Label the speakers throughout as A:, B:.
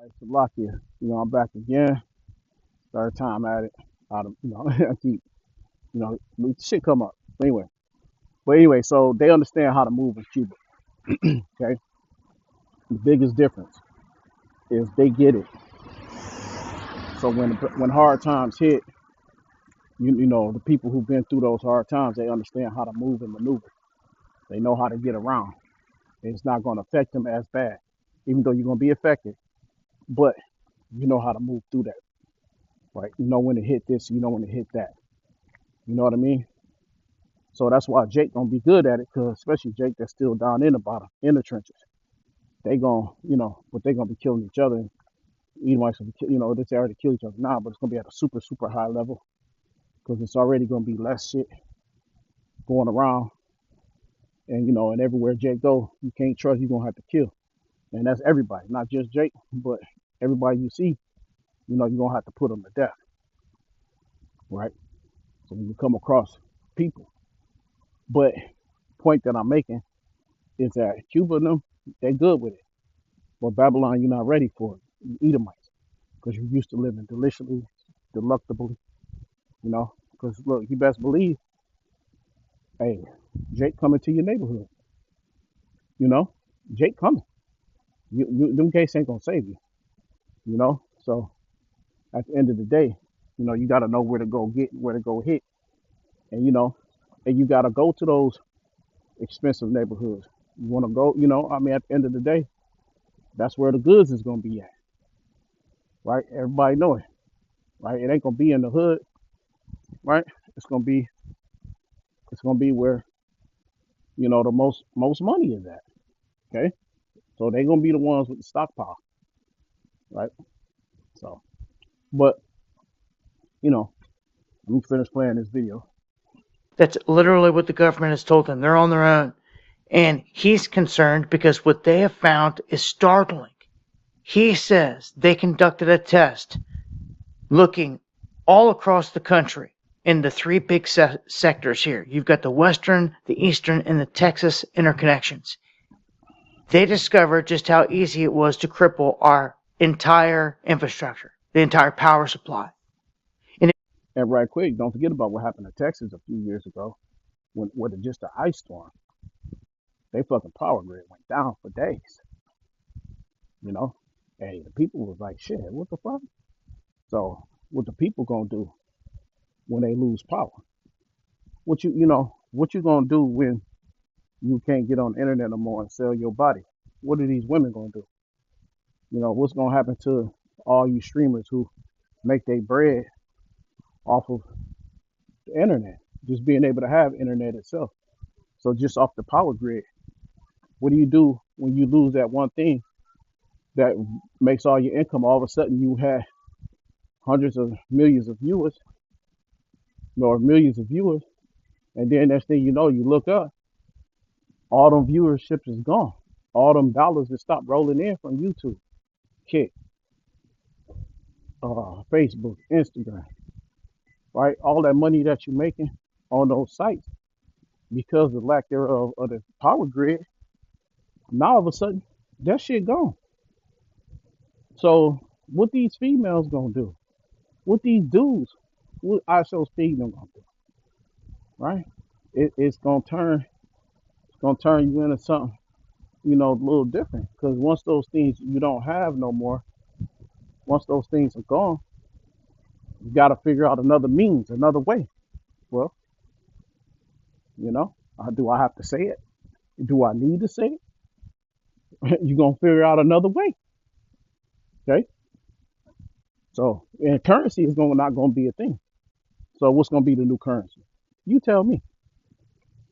A: Right, Salakia. I'm back again. Third time at it. I keep, shit come up. But anyway, so they understand how to move in Cuba. Okay. The biggest difference is they get it. So when hard times hit, the people who've been through those hard times, they understand how to move and maneuver. They know how to get around. It's not going to affect them as bad, even though you're going to be affected. But you know how to move through that, right? You know when to hit this, you know when to hit that. You know what I mean? So that's why Jake gonna be good at it, cause especially Jake that's still down in the bottom, in the trenches. They gonna, but they gonna be killing each other. Edomites will be, this area to kill each other now, but it's gonna be at a super, super high level, cause it's already gonna be less shit going around, and and everywhere Jake go, you can't trust. You gonna have to kill, and that's everybody, not just Jake, but everybody you see. You're gonna have to put them to death, right? So when you come across people, but point that I'm making is that Cuba and them, they good with it. But Babylon, you're not ready for it. You Edomites, because you're used to living deliciously, delectably, Because look, you best believe, hey, Jake coming to your neighborhood, you know, Jake coming. Them gates ain't gonna save you. So at the end of the day, you got to know where to go get, where to go hit, and and you got to go to those expensive neighborhoods. You want to go, at the end of the day, that's where the goods is gonna be at, right? Everybody know it, right? It ain't gonna be in the hood, right? It's gonna be it's gonna be where the most money is at. Okay, so they're gonna be the ones with the stockpile, right? So, but let me finish playing this video.
B: That's literally what the government has told them. They're on their own. And he's concerned because what they have found is startling. He says they conducted a test looking all across the country in the three big sectors here. You've got the Western, the Eastern, and the Texas interconnections. They discovered just how easy it was to cripple our entire infrastructure, the entire power supply.
A: And right quick, don't forget about what happened to Texas a few years ago when with just an ice storm. They fucking power grid went down for days. You know, hey, the people was like, shit, what the fuck? So what the people gonna do when they lose power? What you gonna do when you can't get on the internet no more and sell your body? What are these women gonna do? What's gonna happen to all you streamers who make their bread off of the internet, just being able to have internet itself? So just off the power grid, what do you do when you lose that one thing that makes all your income? All of a sudden, you had hundreds of millions of viewers, or millions of viewers, and then next thing you know, you look up, all them viewerships is gone. All them dollars that stopped rolling in from YouTube, Kick, Facebook, Instagram, right? All that money that you're making on those sites because of the lack thereof of the power grid, now all of a sudden that shit gone. So what these females gonna do? What these dudes, what I show speed them gonna do? Right? It's gonna turn you into something, a little different. Because once those things you don't have no more, once those things are gone, you gotta figure out another means, another way. Well, do I have to say it? Do I need to say it? You're gonna figure out another way. Okay? So and currency is not gonna be a thing. So what's gonna be the new currency? You tell me,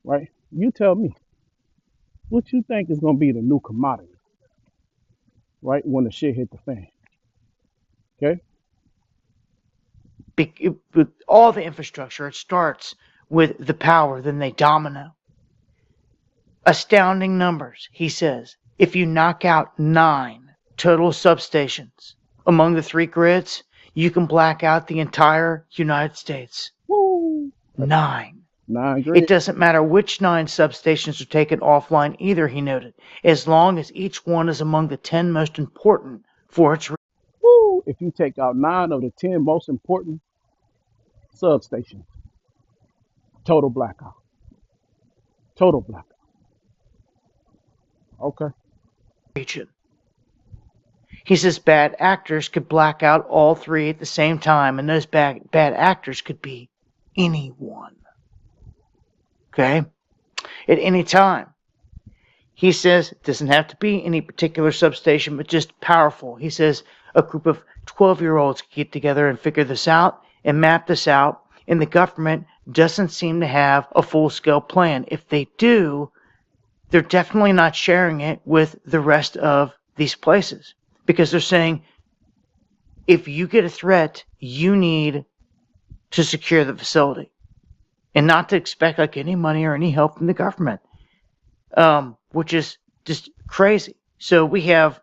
A: right? You tell me. What you think is gonna be the new commodity, right? When the shit hit the fan. Okay?
B: With all the infrastructure, it starts with the power, then they domino. Astounding numbers, he says. If you knock out 9 total substations among the 3 grids, you can black out the entire United States.
A: Woo!
B: 9.
A: 9
B: It
A: grids.
B: doesn't matter which 9 substations are taken offline either, he noted, as long as each one is among the 10 most important for its.
A: Woo! If you take out 9 of the 10 most important substations, total blackout. Total blackout. Okay.
B: Region. He says bad actors could black out all three at the same time, and those bad actors could be anyone. Okay? At any time. He says it doesn't have to be any particular substation, but just powerful. He says a group of 12-year-olds can get together and figure this out and map this out, and the government doesn't seem to have a full-scale plan. If they do, they're definitely not sharing it with the rest of these places, because they're saying, if you get a threat, you need to secure the facility and not to expect like any money or any help from the government, which is just crazy. So we have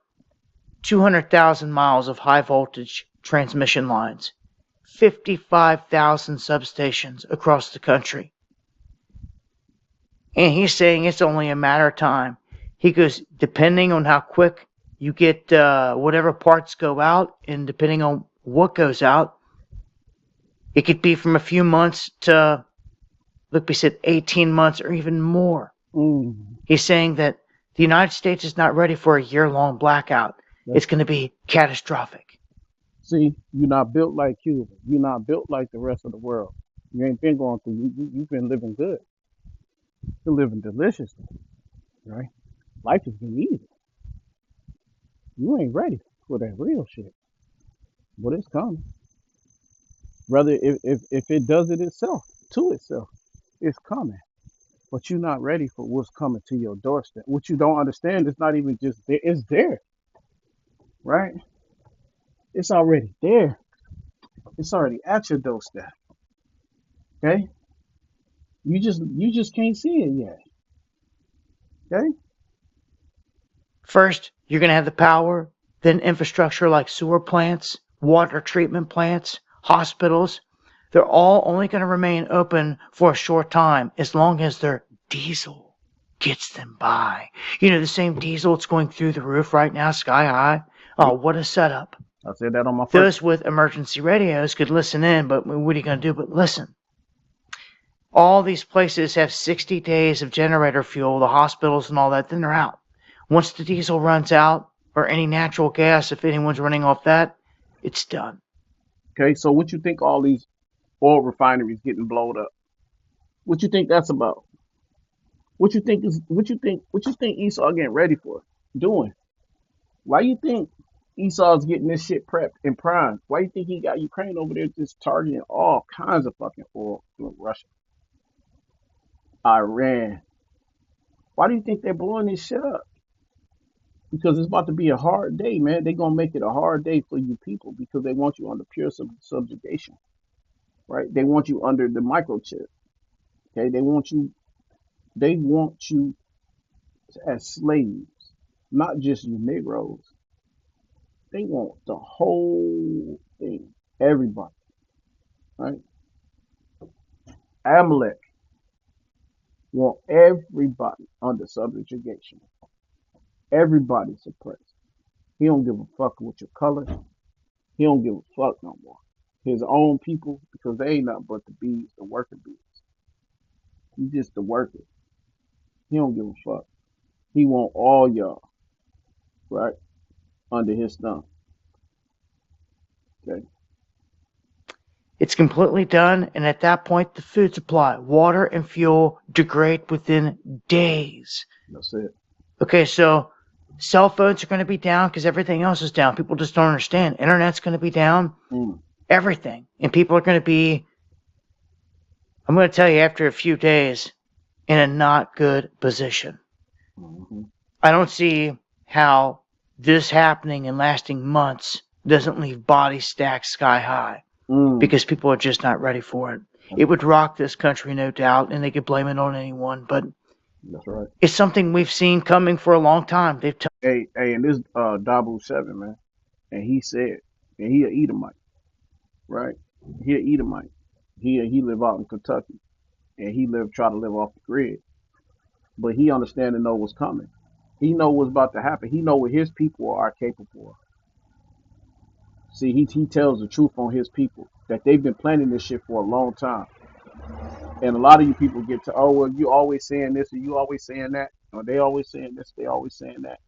B: 200,000 miles of high voltage transmission lines, 55,000 substations across the country. And he's saying it's only a matter of time. He goes, depending on how quick you get whatever parts go out, and depending on what goes out, it could be from a few months to, look, we said 18 months or even more. He's saying that the United States is not ready for a year-long blackout. It's going to be catastrophic.
A: See, you're not built like Cuba. You're not built like the rest of the world. You ain't been going through. You've been living good. You're living deliciously, right? Life has been easy. You ain't ready for that real shit, but it's coming. Brother, if it does it itself to itself, it's coming. But you're not ready for what's coming to your doorstep. What you don't understand is not even just there. It's there, right? It's already there. It's already at your doorstep. Okay? You just can't see it yet. Okay?
B: First, you're going to have the power, then infrastructure like sewer plants, water treatment plants, hospitals. They're all only going to remain open for a short time as long as their diesel gets them by. You know, the same diesel that's going through the roof right now, sky high. Oh, what a setup.
A: I said that on my first.
B: Those with emergency radios could listen in, but what are you going to do but listen? All these places have 60 days of generator fuel, the hospitals and all that, then they're out. Once the diesel runs out, or any natural gas, if anyone's running off that, it's done.
A: Okay, so what you think all these oil refineries getting blown up? What you think that's about? What you think Esau getting ready for? Doing? Why you think Esau's getting this shit prepped and primed? Why you think he got Ukraine over there just targeting all kinds of fucking oil from Russia, Iran? Why do you think they're blowing this shit up? Because it's about to be a hard day, man. They're gonna make it a hard day for you people because they want you under pure subjugation, right? They want you under the microchip. Okay, they want you as slaves, not just you Negroes. They want the whole thing, everybody, right? Amalek want everybody under subjugation, everybody suppressed. He don't give a fuck with your color. He don't give a fuck no more. His own people, because they ain't nothing but the bees, the worker bees. He just the worker. He don't give a fuck. He want all y'all, right, under his thumb. Okay.
B: It's completely done, and at that point, the food supply, water, and fuel degrade within days.
A: That's it.
B: Okay, so cell phones are going to be down because everything else is down. People just don't understand. Internet's going to be down. Everything. And people are going to be, I'm going to tell you, after a few days, in a not good position. I don't see how this happening and lasting months doesn't leave bodies stacked sky high because people are just not ready for it. It would rock this country, no doubt, and they could blame it on anyone, but
A: that's right.
B: It's something we've seen coming for a long time.
A: Hey, and this Dabu 7, man, and he said, and he an Edomite, right? He an Edomite. He live out in Kentucky, and he try to live off the grid, but he understand and know what's coming. He know what's about to happen. He know what his people are capable of. See, he tells the truth on his people that they've been planning this shit for a long time. And a lot of you people get to, oh, well, you always saying this or you always saying that. Or they always saying this, they always saying that.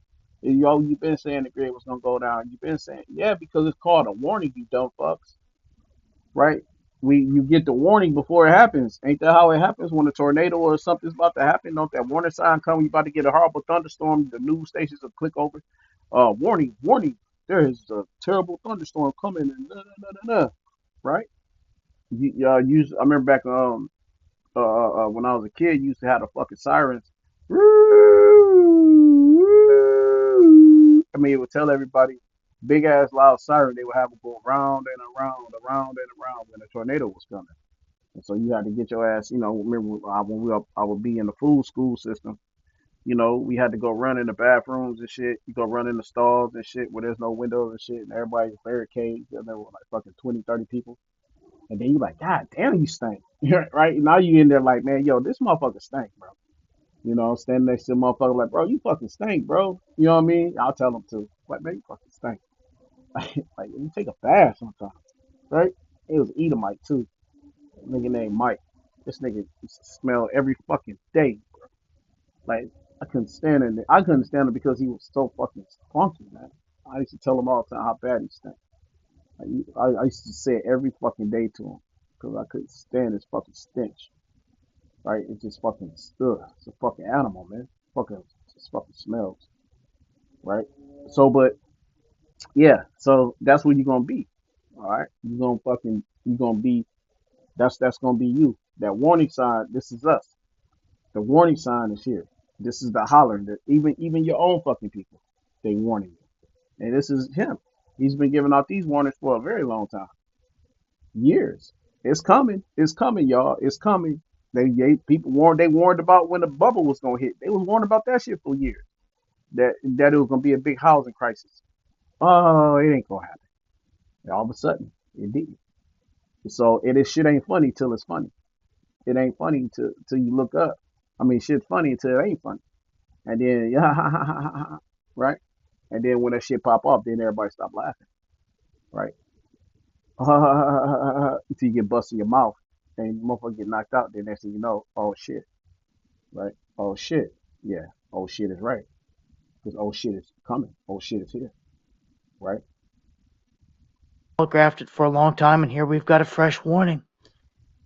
A: And you've been saying the grid was going to go down. You've been saying, yeah, because it's called a warning, you dumb fucks. Right? You get the warning before it happens. Ain't that how it happens when a tornado or something's about to happen? Don't that warning sign come? You about to get a horrible thunderstorm. The news stations will click over. Warning, warning. There is a terrible thunderstorm coming. And right? I remember back when I was a kid, you used to have the fucking sirens. I mean, it would tell everybody, big ass loud siren. They would have it go around and around, around and around when a tornado was coming. And so you had to get your ass. Remember when I would be in the food school system. We had to go run in the bathrooms and shit. You go run in the stalls and shit where there's no windows and shit, and everybody's barricades. And there were like fucking 20, 30 people. And then you like, God damn, you stink. Right? Now you in there like, man, yo, this motherfucker stink, bro. Standing next to the motherfucker like, bro, you fucking stink, bro. You know what I mean? I'll tell them too. Like, man, you fucking stink. Like, you take a bath sometimes, right? It was Edomite too. A nigga named Mike. This nigga used to smell every fucking day. Like, I couldn't stand him. I couldn't stand him because he was so fucking funky, man. I used to tell him all the time how bad he stank. I used to say it every fucking day to him because I couldn't stand his fucking stench. Right? It just fucking ugh. It's a fucking animal, man. Fucking just fucking smells. Right? So, but yeah, so that's what you're gonna be. All right, you're gonna be. That's gonna be you. That warning sign. This is us. The warning sign is here. This is the holler. That even your own fucking people, they warning you. And this is him. He's been giving out these warnings for a very long time. Years. It's coming. It's coming, y'all. It's coming. People warned. They warned about when the bubble was gonna hit. They was warned about that shit for years. That it was gonna be a big housing crisis. Oh, it ain't gonna happen. And all of a sudden, it did. So shit ain't funny till it's funny. It ain't funny till you look up. I mean, shit's funny until it ain't funny. And then yeah, right. And then when that shit pop up, then everybody stop laughing, right? Until you get bust in your mouth and motherfucker get knocked out. Then next thing you know, oh shit, right? Oh shit, yeah. Oh shit is right because oh shit is coming. Oh shit is here, right?
B: Telegraphed it for a long time, and here we've got a fresh warning.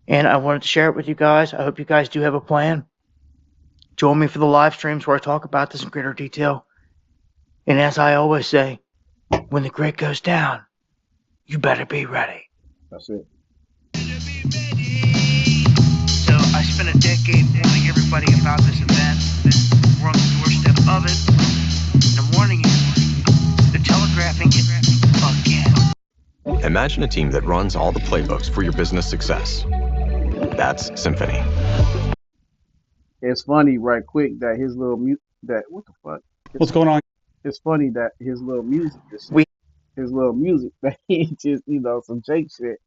B: And I wanted to share it with you guys. I hope you guys do have a plan. Join me for the live streams where I talk about this in greater detail. And as I always say, when the grid goes down, you better be ready.
A: That's it.
B: So I spent a decade telling everybody about this event. We're on the doorstep of it. And I'm warning you, they're telegraphing it again.
C: Imagine a team that runs all the playbooks for your business success. That's Symphony.
A: It's funny, right quick, that his little what the fuck?
D: What's going on?
A: It's funny that his little music,
B: We-
A: his little music, that he just, some Jake shit,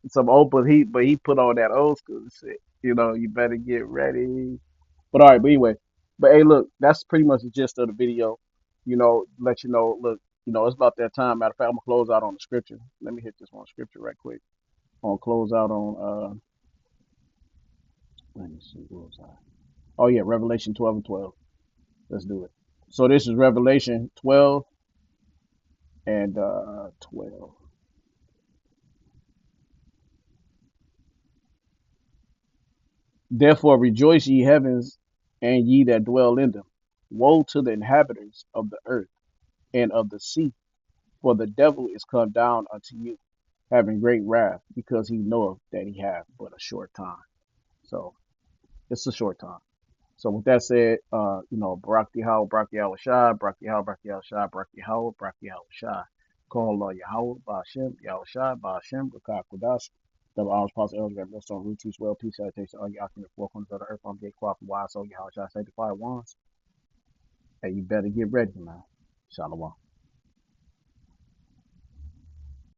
A: some old, but he put on that old school shit. You better get ready. But all right, but anyway, but hey, look, that's pretty much the gist of the video. Let you know, look, it's about that time. Matter of fact, I'm gonna close out on the scripture. Let me hit this one scripture right quick. I'm gonna close out on let me see, what was I? Oh yeah, Revelation 12 and 12. Let's do it. So this is Revelation 12 and 12. Therefore rejoice ye heavens and ye that dwell in them. Woe to the inhabitants of the earth and of the sea, for the devil is come down unto you, having great wrath, because he knoweth that he hath but a short time. So it's a short time. So with that said, Barak Yahweh, Barak Yahweh Shai, Barak Yahweh, Barak Yahweh Shai, Barak Yahweh, Barak Yahweh Shai. Call Allah Yahweh, Ba'ashem, Yahweh Shai, Ba'ashem, Rakah Kudas. Double honors, Pastor Elder, got blessed on root, teach well, peace, salutation, all you out in the four corners of the earth, on gate, quaff, wise, so Yahweh Shai, sanctify ones. Hey, you better get ready, man. Shalom.